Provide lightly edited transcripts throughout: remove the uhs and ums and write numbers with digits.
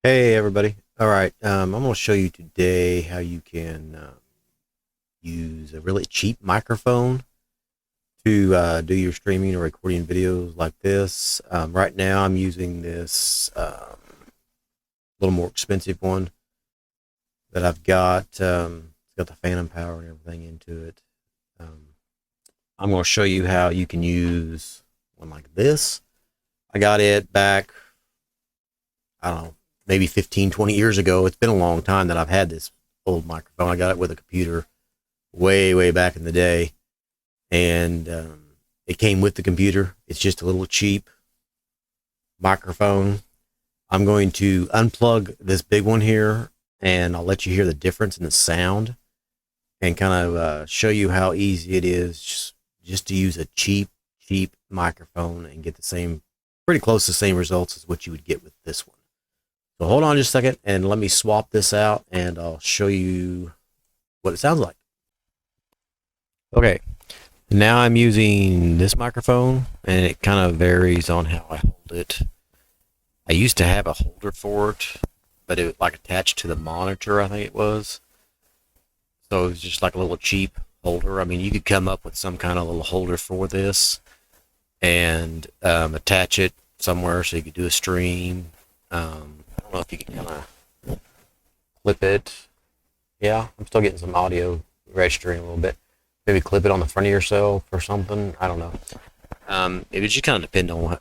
Hey everybody. All right, I'm going to show you today how you can use a really cheap microphone to do your streaming or recording videos like this. Right now I'm using this little more expensive one that I've got. It's got the phantom power and everything into it. Um, I'm going to show you how you can use one like this. I got it back, I don't know, maybe 15, 20 years ago. It's been a long time that I've had this old microphone. I got it with a computer way, way back in the day. And it came with the computer. It's just a little cheap microphone. I'm going to unplug this big one here and I'll let you hear the difference in the sound and kind of show you how easy it is just to use a cheap microphone and get the same, pretty close to the same results as what you would get with this one. So hold on just a second and let me swap this out and I'll show you what it sounds like. Okay, now I'm using this microphone and it kind of varies on how I hold it. I used to have a holder for it, but it was like attached to the monitor, I think it was. So it was just like a little cheap holder. I mean, you could come up with some kind of little holder for this and attach it somewhere so you could do a stream. I don't know if you can kind of clip it. Yeah, I'm still getting some audio registering a little bit. Maybe clip it on the front of yourself or something. I don't know. It would just kind of depend on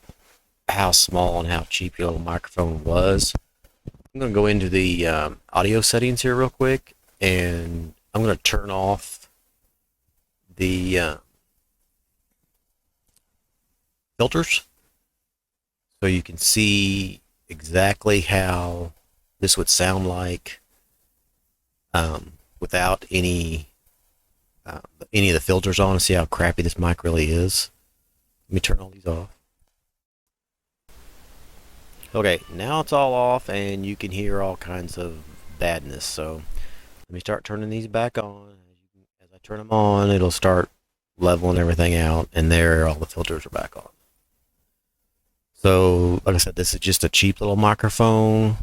how small and how cheap your little microphone was. I'm going to go into the audio settings here real quick, and I'm going to turn off the filters so you can see exactly how this would sound like without any of the filters on, and see how crappy this mic really is. Let me turn all these off. Okay, now it's all off and you can hear all kinds of badness. So let me start turning these back on. As I turn them on, it'll start leveling everything out, and there all the filters are back on. So like I said, this is just a cheap little microphone.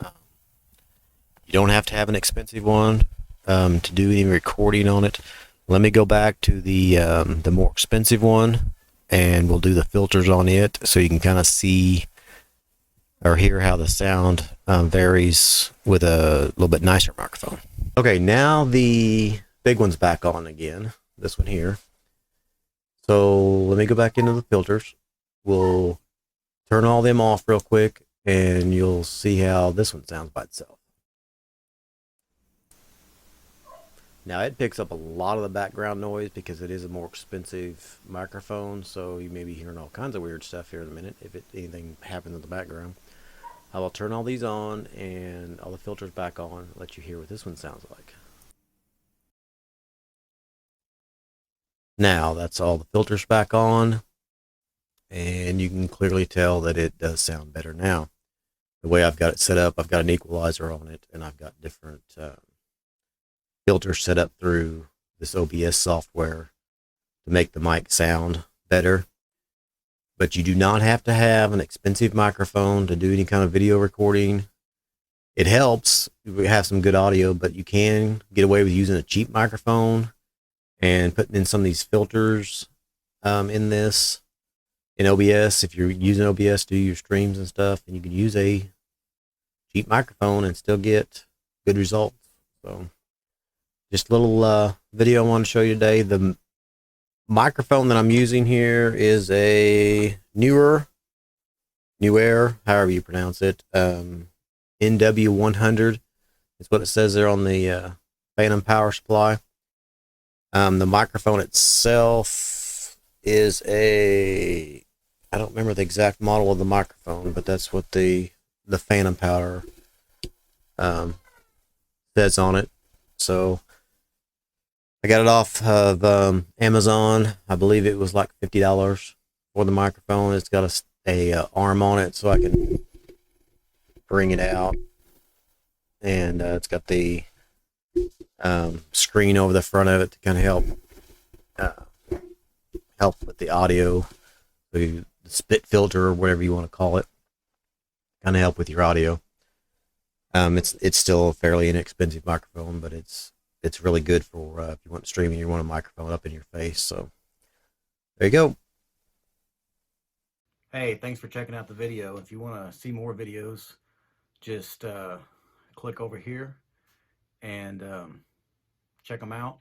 You don't have to have an expensive one to do any recording on it. Let me go back to the more expensive one, and we'll do the filters on it so you can kind of see or hear how the sound varies with a little bit nicer microphone. Okay, now the big one's back on again, this one here. So let me go back into the filters. We'll turn all them off real quick and you'll see how this one sounds by itself. Now it picks up a lot of the background noise because it is a more expensive microphone, so you may be hearing all kinds of weird stuff here in a minute if anything happens in the background. I will turn all these on and all the filters back on, let you hear what this one sounds like. Now that's all the filters back on, and you can clearly tell that it does sound better now. The way I've got it set up, I've got an equalizer on it, and I've got different filters set up through this OBS software to make the mic sound better. But you do not have to have an expensive microphone to do any kind of video recording. It helps. We have some good audio, but you can get away with using a cheap microphone and putting in some of these filters in OBS. If you're using OBS to do your streams and stuff, and you can use a cheap microphone and still get good results. So just a little video I want to show you today. The microphone that I'm using here is a Neewer, however you pronounce it. NW100 is what it says there on the phantom power supply. The microphone itself is I don't remember the exact model of the microphone, but that's what the phantom power says on it. So I got it off of Amazon. I believe it was like $50 for the microphone. It's got a arm on it so I can bring it out, and it's got the screen over the front of it to kind of help with the audio, the spit filter or whatever you want to call it, kind of help with your audio. It's still a fairly inexpensive microphone, but it's really good for if you want streaming, you want a microphone up in your face. So there you go. Hey, thanks for checking out the video. If you want to see more videos, just click over here and check them out.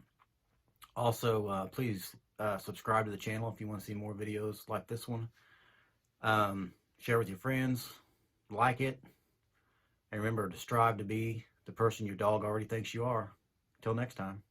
Also, please subscribe to the channel if you want to see more videos like this one. Share with your friends, like it, and remember to strive to be the person your dog already thinks you are. Till next time.